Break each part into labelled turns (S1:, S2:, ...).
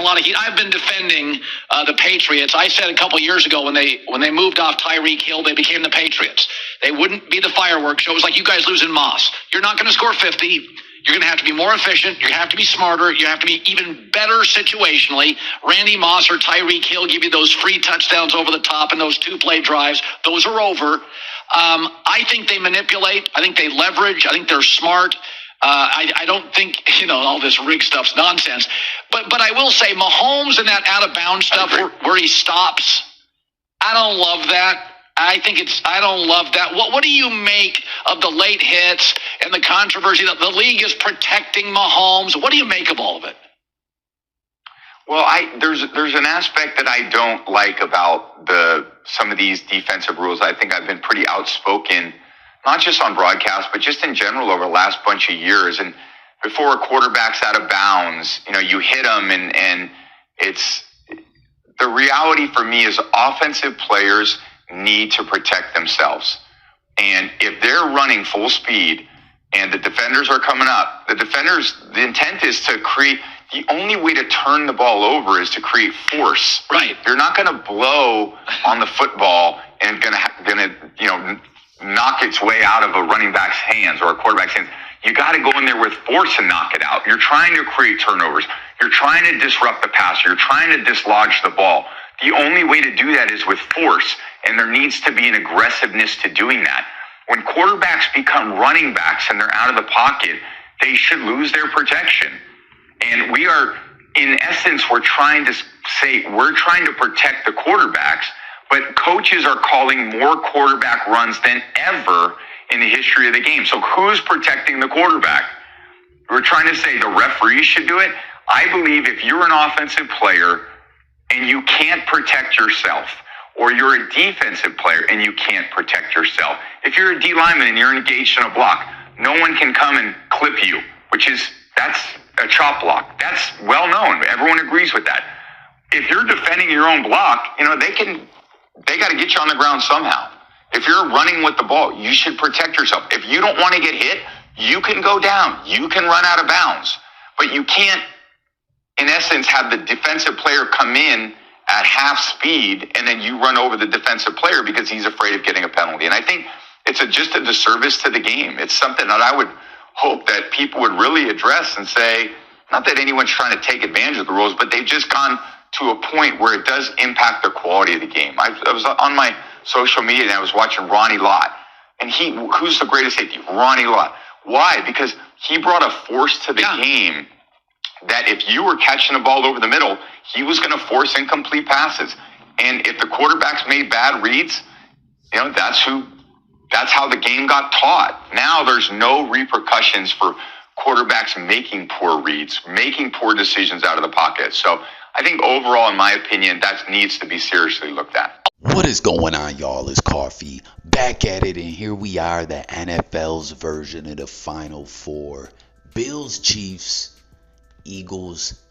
S1: a lot of heat. I've been defending the Patriots. I said a couple years ago when they moved off Tyreek Hill, they became the Patriots. They wouldn't be the fireworks show. It was like you guys losing Moss. You're not going to score 50. You're going to have to be more efficient. You have to be smarter. You have to be even better situationally. Randy Moss or Tyreek Hill give you those free touchdowns over the top and those 2-play drives. Those are over. I think they manipulate. I think they leverage. I think they're smart. I don't think, all this rig stuff's nonsense. But I will say Mahomes and that out of bounds stuff where he stops, I don't love that. I don't love that. What do you make of the late hits and the controversy that the league is protecting Mahomes? What do you make of all of it?
S2: Well, there's an aspect that I don't like about some of these defensive rules. I think I've been pretty outspoken, not just on broadcast, but just in general over the last bunch of years. And before a quarterback's out of bounds, you hit them, and it's the reality for me is offensive players need to protect themselves. And if they're running full speed and the defenders are coming up, the intent is to create. The only way to turn the ball over is to create force.
S1: Right.
S2: You're not going to blow on the football and going to knock its way out of a running back's hands or a quarterback's hands. You got to go in there with force and knock it out. You're trying to create turnovers. You're trying to disrupt the passer. You're trying to dislodge the ball. The only way to do that is with force, and there needs to be an aggressiveness to doing that. When quarterbacks become running backs and they're out of the pocket, they should lose their protection. And we are, in essence, we're trying to protect the quarterbacks, but coaches are calling more quarterback runs than ever in the history of the game. So who's protecting the quarterback? We're trying to say the referee should do it. I believe if you're an offensive player and you can't protect yourself, or you're a defensive player and you can't protect yourself, if you're a D lineman and you're engaged in a block, no one can come and clip you, that's a chop block. That's well known. Everyone agrees with that. If you're defending your own block, they got to get you on the ground somehow. If you're running with the ball, you should protect yourself. If you don't want to get hit, you can go down. You can run out of bounds. But you can't, in essence, have the defensive player come in at half speed and then you run over the defensive player because he's afraid of getting a penalty. And I think it's just a disservice to the game. It's something that I would hope that people would really address and say, not that anyone's trying to take advantage of the rules, but they've just gone to a point where it does impact the quality of the game. I was on my social media and I was watching Ronnie Lott. And who's the greatest safety? Ronnie Lott. Why? Because he brought a force to the game that if you were catching the ball over the middle, he was going to force incomplete passes. And if the quarterbacks made bad reads, that's how the game got taught. Now there's no repercussions for quarterbacks making poor reads, making poor decisions out of the pocket. So I think overall, in my opinion, that needs to be seriously looked at.
S3: What is going on, y'all? It's Coffee back at it, and here we are, the NFL's version of the Final Four. Bills, Chiefs, Eagles,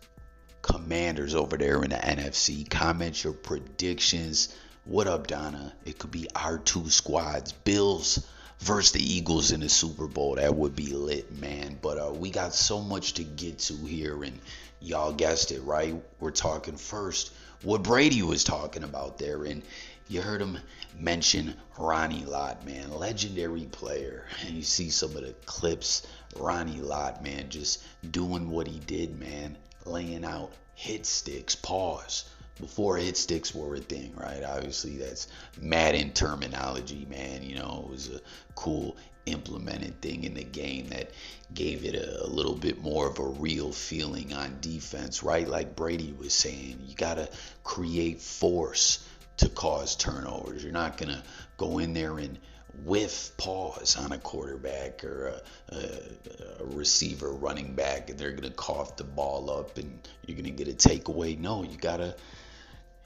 S3: Commanders over there in the NFC. Comment your predictions. What up, Donna? It could be our two squads. Bills versus the Eagles in the Super Bowl. That would be lit, man. But we got so much to get to here, and y'all guessed it, right? We're talking first what Brady was talking about there, and you heard him mention Ronnie Lott, man, legendary player. And you see some of the clips, Ronnie Lott, man, just doing what he did, man, laying out hit sticks, pause, before hit sticks were a thing, right? Obviously, that's Madden terminology, man. It was a cool implemented thing in the game that gave it a little bit more of a real feeling on defense, right? Like Brady was saying, you got to create force to cause turnovers. You're not going to go in there and whiff pause on a quarterback or a receiver running back and they're going to cough the ball up and you're going to get a takeaway. No, you got to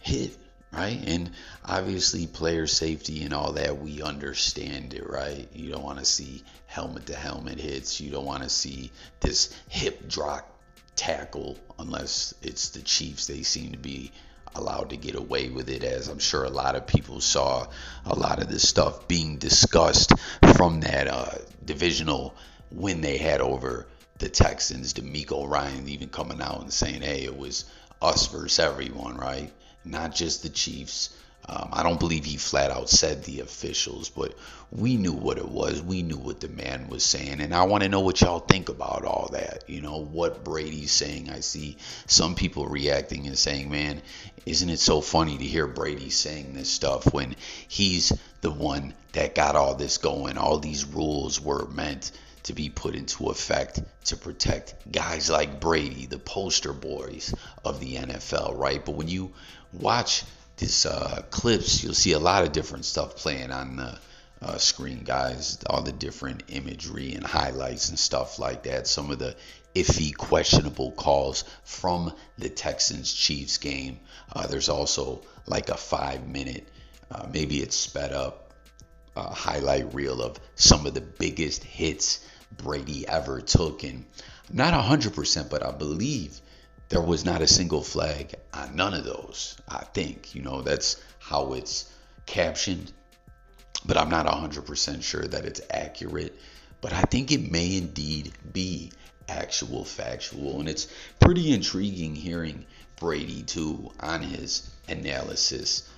S3: hit, right? And obviously player safety and all that, we understand it, right? You don't want to see helmet to helmet hits. You don't want to see this hip drop tackle unless it's the Chiefs. They seem to be allowed to get away with it, as I'm sure a lot of people saw a lot of this stuff being discussed from that divisional win they had over the Texans. D'Amico Ryan even coming out and saying, hey, it was us versus everyone, right? Not just the Chiefs. I don't believe he flat out said the officials, but we knew what it was. We knew what the man was saying. And I want to know what y'all think about all that. You know, what Brady's saying. I see some people reacting and saying, man, isn't it so funny to hear Brady saying this stuff when he's the one that got all this going? All these rules were meant to be put into effect to protect guys like Brady, the poster boys of the NFL, right? But when you watch this clips, you'll see a lot of different stuff playing on the screen, guys. All the different imagery and highlights and stuff like that. Some of the iffy, questionable calls from the Texans-Chiefs game. There's also like a 5-minute, maybe it's sped up, highlight reel of some of the biggest hits Brady ever took. And I'm not 100%, but I believe there was not a single flag on none of those. I think, that's how it's captioned, but I'm not 100% sure that it's accurate. But I think it may indeed be actual factual. And it's pretty intriguing hearing Brady too on his analysis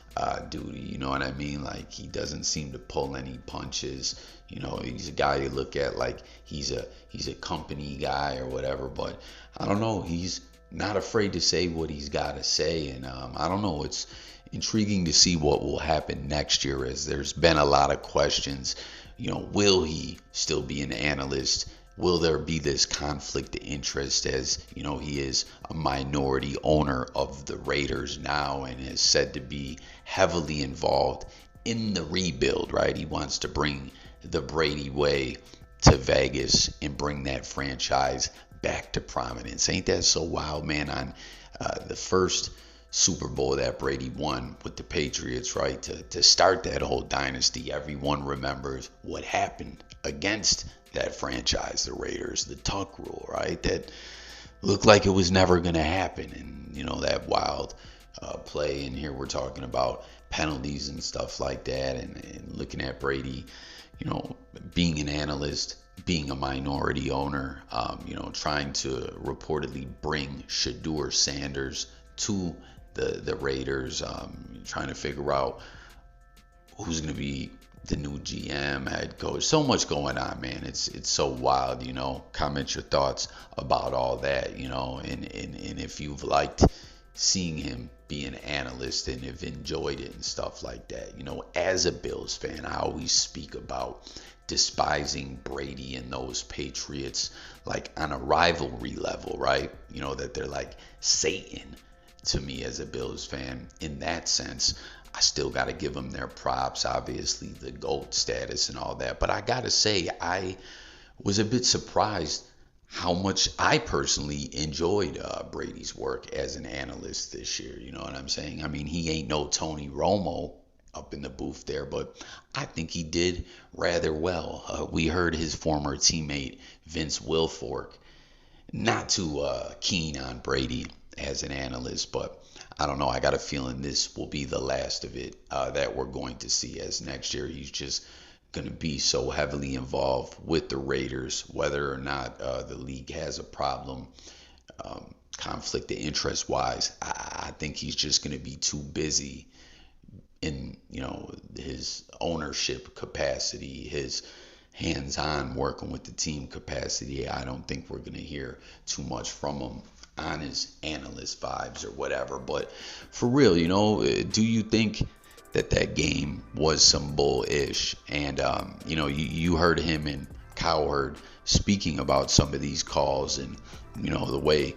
S3: duty. You know what I mean? Like, he doesn't seem to pull any punches. He's a guy you look at like he's a company guy or whatever. But I don't know. He's not afraid to say what he's got to say. And I don't know. It's intriguing to see what will happen next year, as there's been a lot of questions. Will he still be an analyst? Will there be this conflict of interest, as he is a minority owner of the Raiders now and is said to be heavily involved in the rebuild, right? He wants to bring the Brady way to Vegas and bring that franchise back to prominence. Ain't that so wild, man? On the first Super Bowl that Brady won with the Patriots, right? To start that whole dynasty, everyone remembers what happened against that franchise, the Raiders, the Tuck rule, right? That looked like it was never going to happen. And, that wild play. And here we're talking about penalties and stuff like that. And looking at Brady, being an analyst, being a minority owner, trying to reportedly bring Shedeur Sanders to the Raiders, trying to figure out who's going to be the new GM, head coach. So much going on, man. It's so wild, Comment your thoughts about all that, and if you've liked seeing him be an analyst and have enjoyed it and stuff like that. As a Bills fan, I always speak about despising Brady and those Patriots like on a rivalry level, right? That they're like Satan to me as a Bills fan. In that sense, I still got to give them their props, obviously the GOAT status and all that. But I got to say, I was a bit surprised how much I personally enjoyed Brady's work as an analyst this year. You know what I'm saying? I mean, he ain't no Tony Romo up in the booth there, but I think he did rather well. We heard his former teammate Vince Wilfork not too keen on Brady as an analyst, but I don't know. I got a feeling this will be the last of it that we're going to see, as next year he's just going to be so heavily involved with the Raiders, whether or not the league has a problem conflict of interest wise. I think he's just going to be too busy in his ownership capacity, his hands-on working with the team capacity. I don't think we're going to hear too much from him on his analyst vibes or whatever. But for real, do you think that game was some bull-ish? And you heard him and Cowherd speaking about some of these calls and the way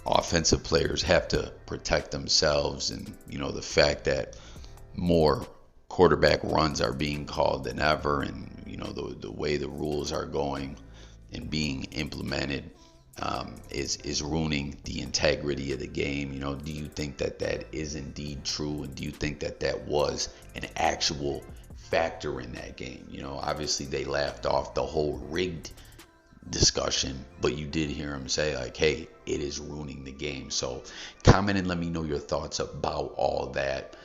S3: offensive players have to protect themselves, and the fact that more quarterback runs are being called than ever, and the way the rules are going and being implemented is ruining the integrity of the game. Do you think that is indeed true, and do you think that was an actual factor in that game? Obviously they laughed off the whole rigged discussion, but you did hear him say like, hey, it is ruining the game. So comment and let me know your thoughts about all that.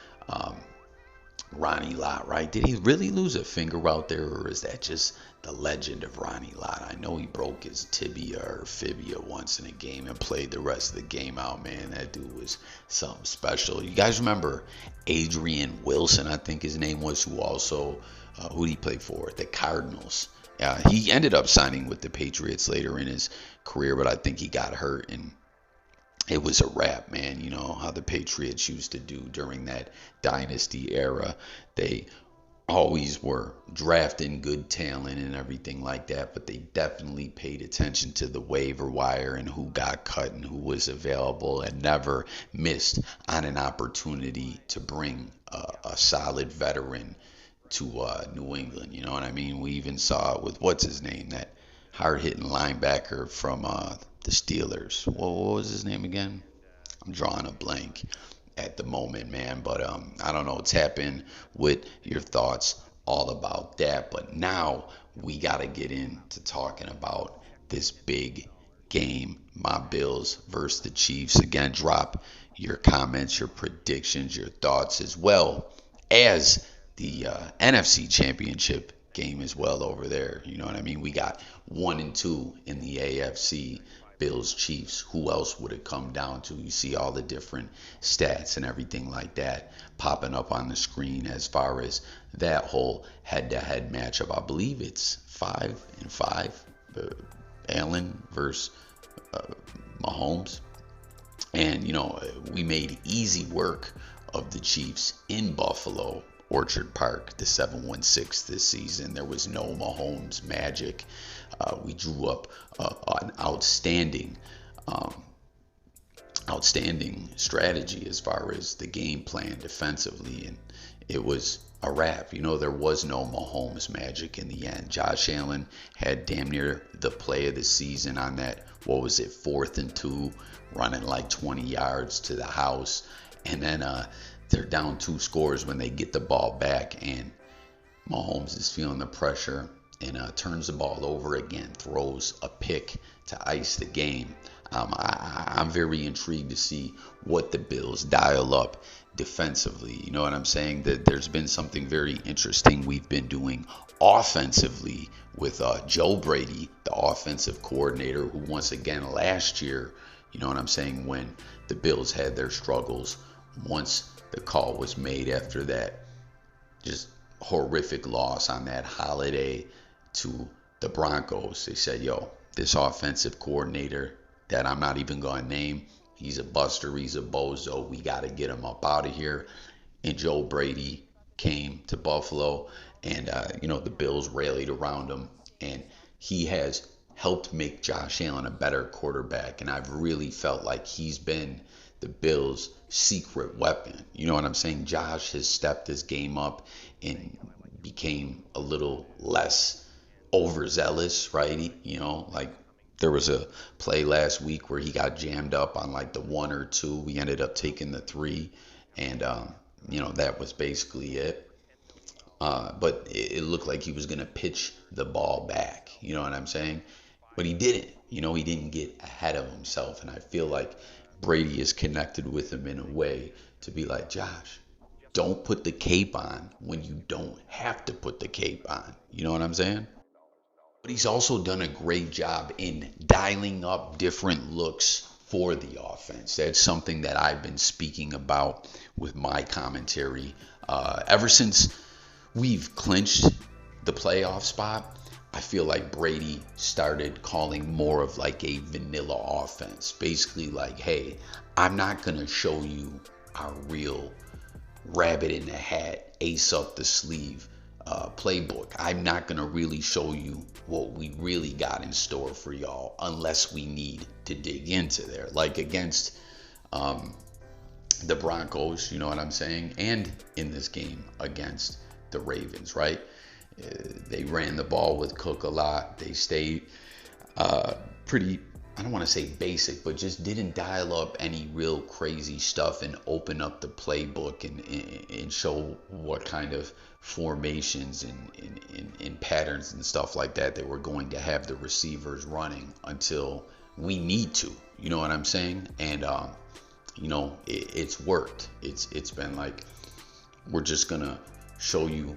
S3: Ronnie Lott, right? Did he really lose a finger out there, or is that just the legend of Ronnie Lott? I know he broke his tibia or fibia once in a game and played the rest of the game out, man. That dude was something special. You guys remember Adrian Wilson, I think his name was, who also, who did he play for? The Cardinals. He ended up signing with the Patriots later in his career, but I think he got hurt and it was a wrap, man. You know how the Patriots used to do during that dynasty era. They always were drafting good talent and everything like that, but they definitely paid attention to the waiver wire and who got cut and who was available, and never missed on an opportunity to bring a solid veteran to New England. You know what I mean? We even saw it with, what's his name, that hard-hitting linebacker from the Steelers. What was his name again? I'm drawing a blank at the moment, man. But I don't know. Tap in with your thoughts all about that. But now we got to get into talking about this big game, my Bills versus the Chiefs. Again, drop your comments, your predictions, your thoughts, as well as the NFC Championship game as well over there. You know what I mean? We got 1 and 2 in the AFC. Bills, Chiefs, who else would it come down to? You see all the different stats and everything like that popping up on the screen as far as that whole head-to-head matchup. I believe it's 5-5, Allen versus Mahomes. And, you know, we made easy work of the Chiefs in Buffalo, Orchard Park, the 7-1-6 this season. There was no Mahomes magic. We drew up an outstanding strategy as far as the game plan defensively, and it was a wrap. You know, there was no Mahomes magic in the end. Josh Allen had damn near the play of the season on that, 4th and 2, running like 20 yards to the house, and then they're down 2 scores when they get the ball back, and Mahomes is feeling the pressure and turns the ball over again, throws a pick to ice the game. I'm very intrigued to see what the Bills dial up defensively. You know what I'm saying? That there's been something very interesting we've been doing offensively with Joe Brady, the offensive coordinator, who once again last year, you know what I'm saying, when the Bills had their struggles, once the call was made after that just horrific loss on that holiday to the Broncos, they said, yo, this offensive coordinator that I'm not even going to name, he's a buster, he's a bozo, we got to get him up out of here. And Joe Brady came to Buffalo, and you know, the Bills rallied around him, and he has helped make Josh Allen a better quarterback, and I've really felt like he's been the Bills' secret weapon. You know what I'm saying? Josh has stepped his game up and became a little less overzealous, right? You know, like there was a play last week where he got jammed up on like the 1 or 2. We ended up taking the 3, and you know, that was basically it. But it looked like he was going to pitch the ball back. You know what I'm saying? But he didn't. You know, he didn't get ahead of himself. And I feel like Brady is connected with him in a way to be like, Josh, don't put the cape on when you don't have to put the cape on. You know what I'm saying? But he's also done a great job in dialing up different looks for the offense. That's something that I've been speaking about with my commentary ever since we've clinched the playoff spot. I feel like Brady started calling more of like a vanilla offense. Basically like, hey, I'm not going to show you our real rabbit in the hat, ace up the sleeve playbook. I'm not going to really show you what we really got in store for y'all unless we need to dig into there. Like against the Broncos, you know what I'm saying? And in this game against the Ravens, right? They ran the ball with Cook a lot. They stayed pretty, I don't want to say basic, but just didn't dial up any real crazy stuff and open up the playbook and show what kind of formations and patterns and stuff like that they were going to have the receivers running until we need to. You know what I'm saying? And, you know, it's worked. It's been like, we're just going to show you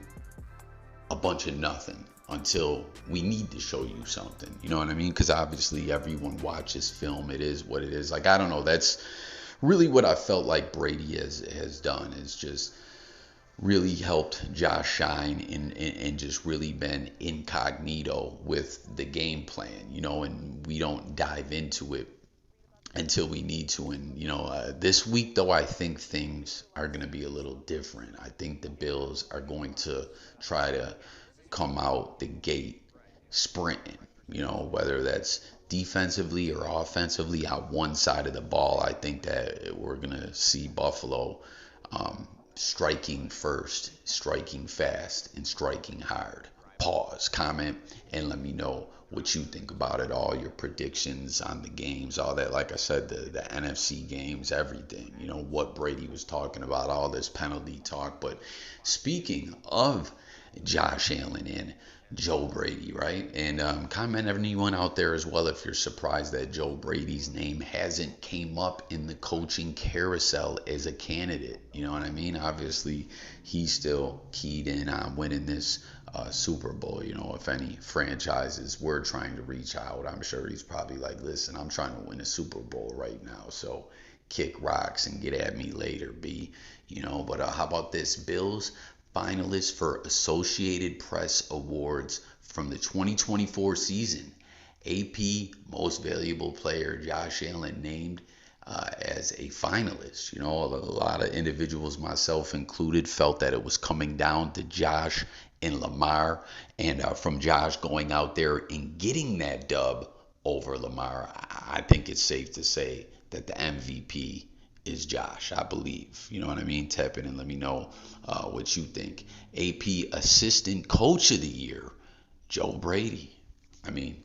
S3: a bunch of nothing until we need to show you something. You know what I mean? Because obviously everyone watches film. It is what it is. Like, I don't know. That's really what I felt like Brady has done, is just really helped Josh shine and just really been incognito with the game plan, you know, and we don't dive into it until we need to. And, you know, this week, though, I think things are going to be a little different. I think the Bills are going to try to come out the gate sprinting, you know, whether that's defensively or offensively on one side of the ball. I think that we're going to see Buffalo striking first, striking fast, and striking hard. Pause, comment, and let me know what you think about it all, your predictions on the games, all that. Like I said, the NFC games, everything, you know, what Brady was talking about, all this penalty talk. But speaking of Josh Allen and Joe Brady, right? And comment anyone out there as well if you're surprised that Joe Brady's name hasn't came up in the coaching carousel as a candidate. You know what I mean? Obviously, he's still keyed in on winning this Super Bowl. You know, if any franchises were trying to reach out, I'm sure he's probably like, listen, I'm trying to win a Super Bowl right now, so kick rocks and get at me later, B. You know, but how about this? Bills finalists for Associated Press Awards from the 2024 season. AP Most Valuable Player Josh Allen named as a finalist. You know, a lot of individuals, myself included, felt that it was coming down to Josh and Lamar. And from Josh going out there and getting that dub over Lamar, I think it's safe to say that the MVP is Josh, I believe. You know what I mean? Tap in and let me know what you think. AP Assistant Coach of the Year, Joe Brady. I mean,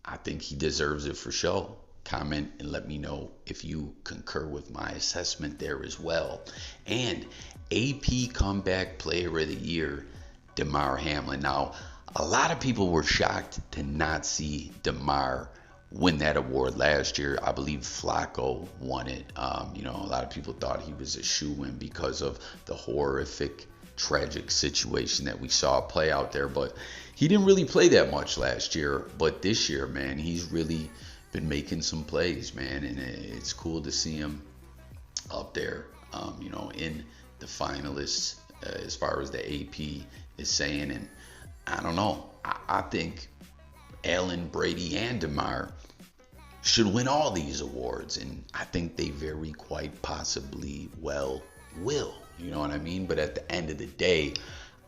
S3: I think he deserves it for sure. Comment and let me know if you concur with my assessment there as well. And AP Comeback Player of the Year, Damar. Now, a lot of people were shocked to not see Damar win that award last year. I believe Flacco won it. You know, a lot of people thought he was a shoo-in because of the horrific, tragic situation that we saw play out there. But he didn't really play that much last year. But this year, man, he's really been making some plays, man. And it's cool to see him up there, you know, in the finalists as far as the AP is saying. And I don't know. I think Allen, Brady, and Damar should win all these awards, and I think they very quite possibly well will. You know what I mean? But at the end of the day,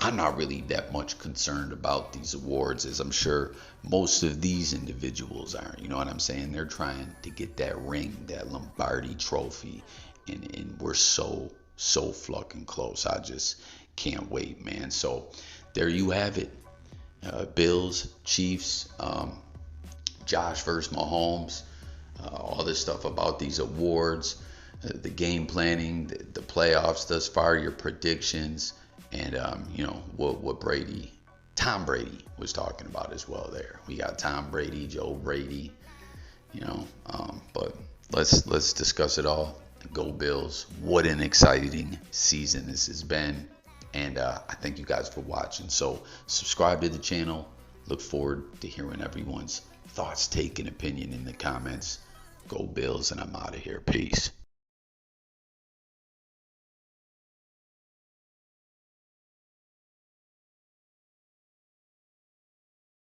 S3: I'm not really that much concerned about these awards, as I'm sure most of these individuals aren't. You know what I'm saying? They're trying to get that ring, that Lombardi trophy, and we're so fucking close. I just can't wait, man. So there you have it. Bills, Chiefs, Josh versus Mahomes, all this stuff about these awards, the game planning, the playoffs thus far, your predictions, and you know what Tom Brady was talking about as well. There we got Tom Brady, Joe Brady, you know. But let's discuss it all. Go Bills! What an exciting season this has been. And I thank you guys for watching. So subscribe to the channel. Look forward to hearing everyone's thoughts, take, and opinion in the comments. Go Bills, and I'm out of here. Peace.